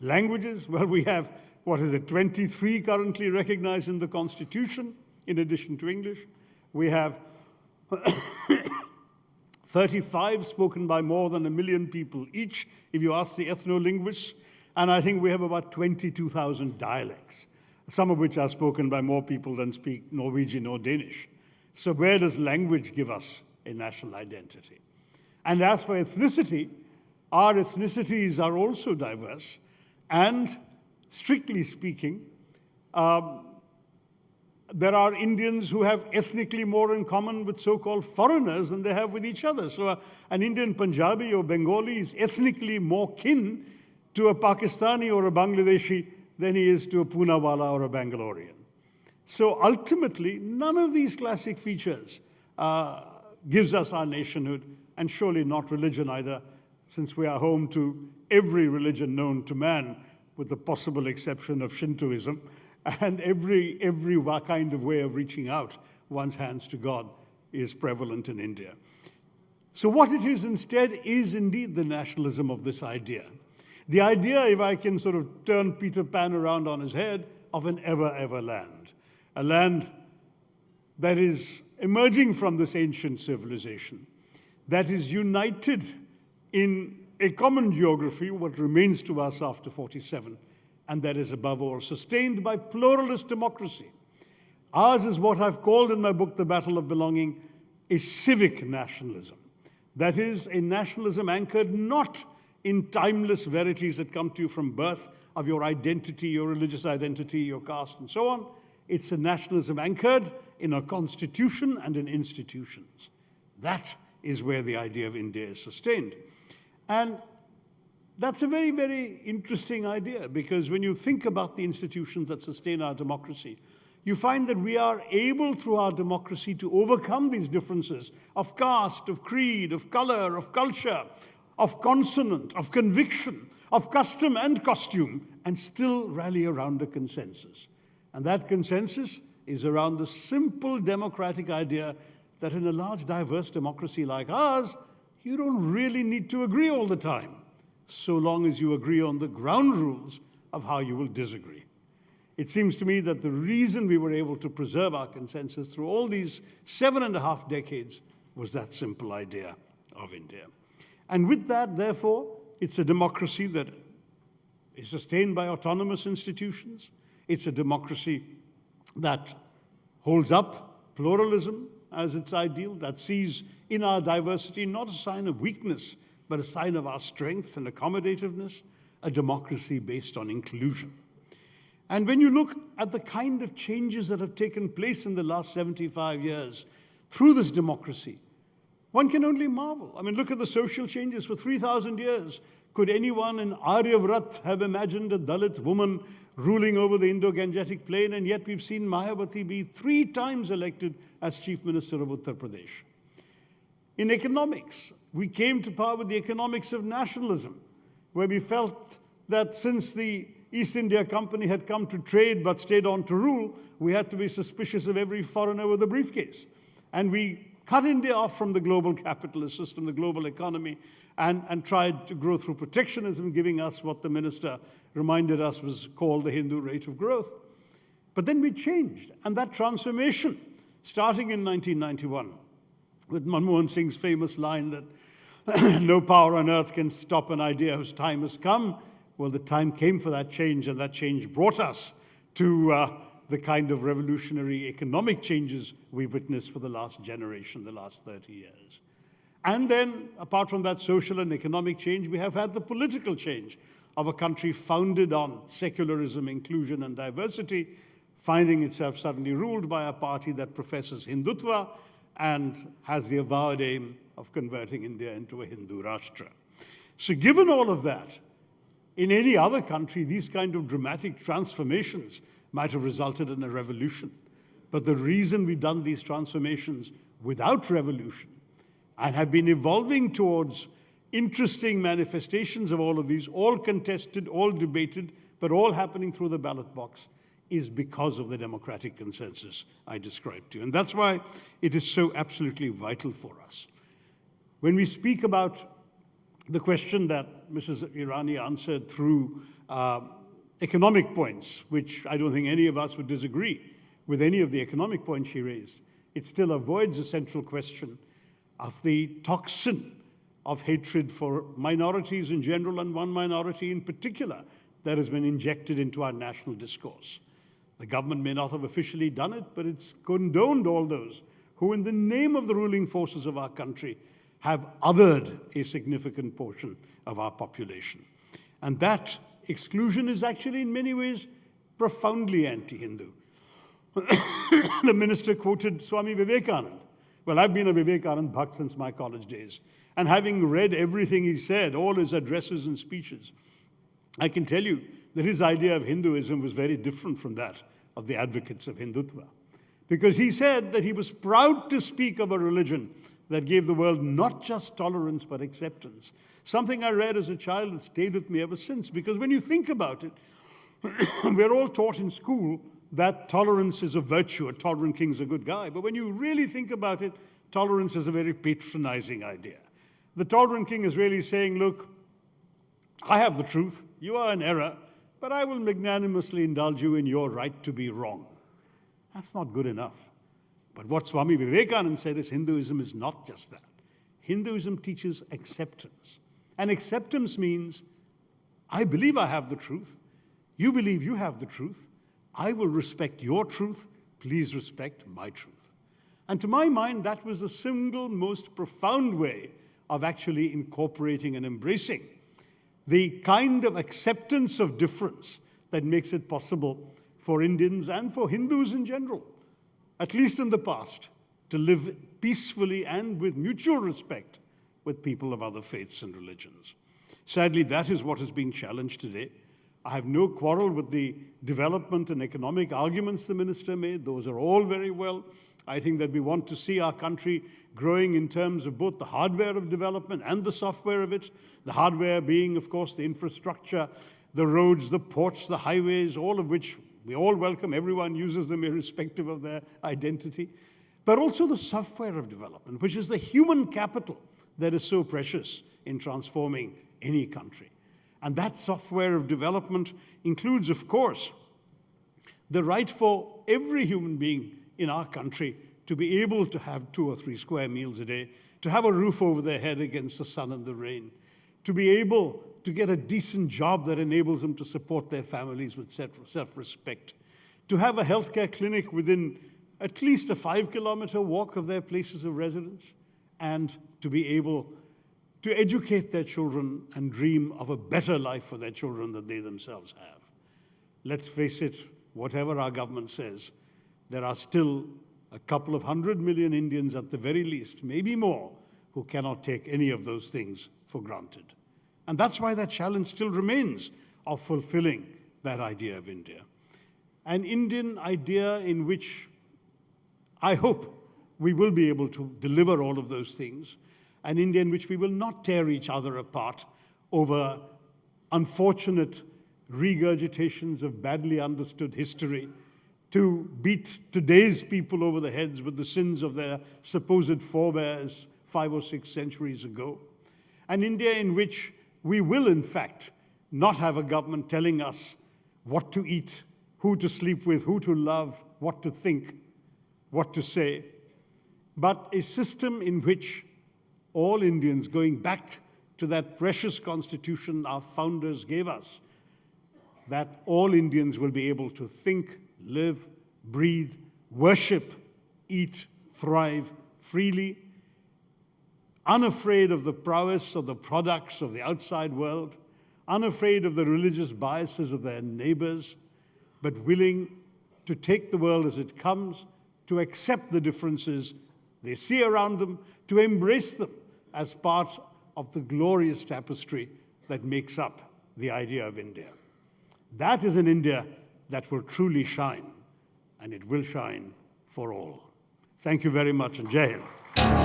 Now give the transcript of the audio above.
Languages, well, we have, 23 currently recognized in the Constitution, in addition to English. We have 35 spoken by more than 1 million people each, if you ask the ethno-linguists. And I think we have about 22,000 dialects, some of which are spoken by more people than speak Norwegian or Danish. So where does language give us a national identity? And as for ethnicity, our ethnicities are also diverse. And strictly speaking, there are Indians who have ethnically more in common with so-called foreigners than they have with each other. So an Indian Punjabi or Bengali is ethnically more kin to a Pakistani or a Bangladeshi than he is to a Poonawala or a Bangalorean. So ultimately, none of these classic features gives us our nationhood, and surely not religion either, since we are home to every religion known to man, with the possible exception of Shintoism, and every kind of way of reaching out one's hands to God is prevalent in India. So what it is instead is indeed the nationalism of this idea. The idea, if I can sort of turn Peter Pan around on his head, of an ever land. A land that is emerging from this ancient civilization, that is united in a common geography, what remains to us after 47, and that is above all sustained by pluralist democracy. Ours is what I've called in my book, The Battle of Belonging, a civic nationalism. That is a nationalism anchored not in timeless verities that come to you from birth of your identity, your religious identity, your caste, and so on. It's a nationalism anchored in a constitution and in institutions. That is where the idea of India is sustained. And that's a very, very interesting idea, because when you think about the institutions that sustain our democracy, you find that we are able, through our democracy, to overcome these differences of caste, of creed, of color, of culture, of consonant, of conviction, of custom and costume, and still rally around a consensus. And that consensus is around the simple democratic idea that in a large, diverse democracy like ours, you don't really need to agree all the time, so long as you agree on the ground rules of how you will disagree. It seems to me that the reason we were able to preserve our consensus through all these 7.5 decades was that simple idea of India. And with that, therefore, it's a democracy that is sustained by autonomous institutions. It's a democracy that holds up pluralism as its ideal, that sees in our diversity not a sign of weakness, but a sign of our strength and accommodativeness, a democracy based on inclusion. And when you look at the kind of changes that have taken place in the last 75 years through this democracy, one can only marvel. I mean, look at the social changes for 3,000 years. Could anyone in Aryavrat have imagined a Dalit woman ruling over the Indo-Gangetic plain? And yet we've seen Mayawati be 3 times elected as Chief Minister of Uttar Pradesh. In economics, we came to power with the economics of nationalism, where we felt that since the East India Company had come to trade but stayed on to rule, we had to be suspicious of every foreigner with a briefcase. And we cut India off from the global capitalist system, the global economy, and tried to grow through protectionism, giving us what the minister reminded us was called the Hindu rate of growth. But then we changed, and that transformation, starting in 1991, with Manmohan Singh's famous line that no power on earth can stop an idea whose time has come. Well, the time came for that change, and that change brought us to the kind of revolutionary economic changes we've witnessed for the last generation, the last 30 years. And then, apart from that social and economic change, we have had the political change of a country founded on secularism, inclusion, and diversity, finding itself suddenly ruled by a party that professes Hindutva and has the avowed aim of converting India into a Hindu Rashtra. So given all of that, in any other country, these kind of dramatic transformations might have resulted in a revolution. But the reason we've done these transformations without revolution and have been evolving towards interesting manifestations of all of these, all contested, all debated, but all happening through the ballot box, is because of the democratic consensus I described to you. And that's why it is so absolutely vital for us. When we speak about the question that Mrs. Irani answered through economic points, which I don't think any of us would disagree with any of the economic points she raised. It still avoids the central question of the toxin of hatred for minorities in general and one minority in particular that has been injected into our national discourse. The government may not have officially done it, but it's condoned all those who, in the name of the ruling forces of our country, have othered a significant portion of our population. And that exclusion is actually, in many ways, profoundly anti-Hindu. The minister quoted Swami Vivekananda. Well, I've been a Vivekananda bhakt since my college days. And having read everything he said, all his addresses and speeches, I can tell you that his idea of Hinduism was very different from that of the advocates of Hindutva. Because he said that he was proud to speak of a religion that gave the world not just tolerance but acceptance. Something I read as a child that stayed with me ever since. Because when you think about it, we're all taught in school that tolerance is a virtue, a tolerant king's a good guy. But when you really think about it, tolerance is a very patronizing idea. The tolerant king is really saying, look, I have the truth, you are in error, but I will magnanimously indulge you in your right to be wrong. That's not good enough. But what Swami Vivekananda said is Hinduism is not just that. Hinduism teaches acceptance. And acceptance means, I believe I have the truth, you believe you have the truth, I will respect your truth, please respect my truth. And to my mind, that was the single most profound way of actually incorporating and embracing the kind of acceptance of difference that makes it possible for Indians and for Hindus in general, at least in the past, to live peacefully and with mutual respect with people of other faiths and religions. Sadly, that is what is being challenged today. I have no quarrel with the development and economic arguments the minister made. Those are all very well. I think that we want to see our country growing in terms of both the hardware of development and the software of it. The hardware being, of course, the infrastructure, the roads, the ports, the highways, all of which we all welcome. Everyone uses them irrespective of their identity. But also the software of development, which is the human capital that is so precious in transforming any country. And that software of development includes, of course, the right for every human being in our country to be able to have 2 or 3 square meals a day, to have a roof over their head against the sun and the rain, to be able to get a decent job that enables them to support their families with self-respect, to have a healthcare clinic within at least a 5-kilometer walk of their places of residence, and to be able to educate their children and dream of a better life for their children than they themselves have. Let's face it, whatever our government says, there are still a couple of 100 million Indians at the very least, maybe more, who cannot take any of those things for granted. And that's why that challenge still remains of fulfilling that idea of India. An Indian idea in which I hope we will be able to deliver all of those things. An India in which we will not tear each other apart over unfortunate regurgitations of badly understood history, to beat today's people over the heads with the sins of their supposed forebears 5 or 6 centuries ago. An India in which we will, in fact, not have a government telling us what to eat, who to sleep with, who to love, what to think, what to say, but a system in which all Indians, going back to that precious constitution our founders gave us, that all Indians will be able to think, live, breathe, worship, eat, thrive freely, unafraid of the prowess of the products of the outside world, unafraid of the religious biases of their neighbors, but willing to take the world as it comes, to accept the differences they see around them, to embrace them as part of the glorious tapestry that makes up the idea of India. That is an India that will truly shine, and it will shine for all. Thank you very much, and Jai Hind.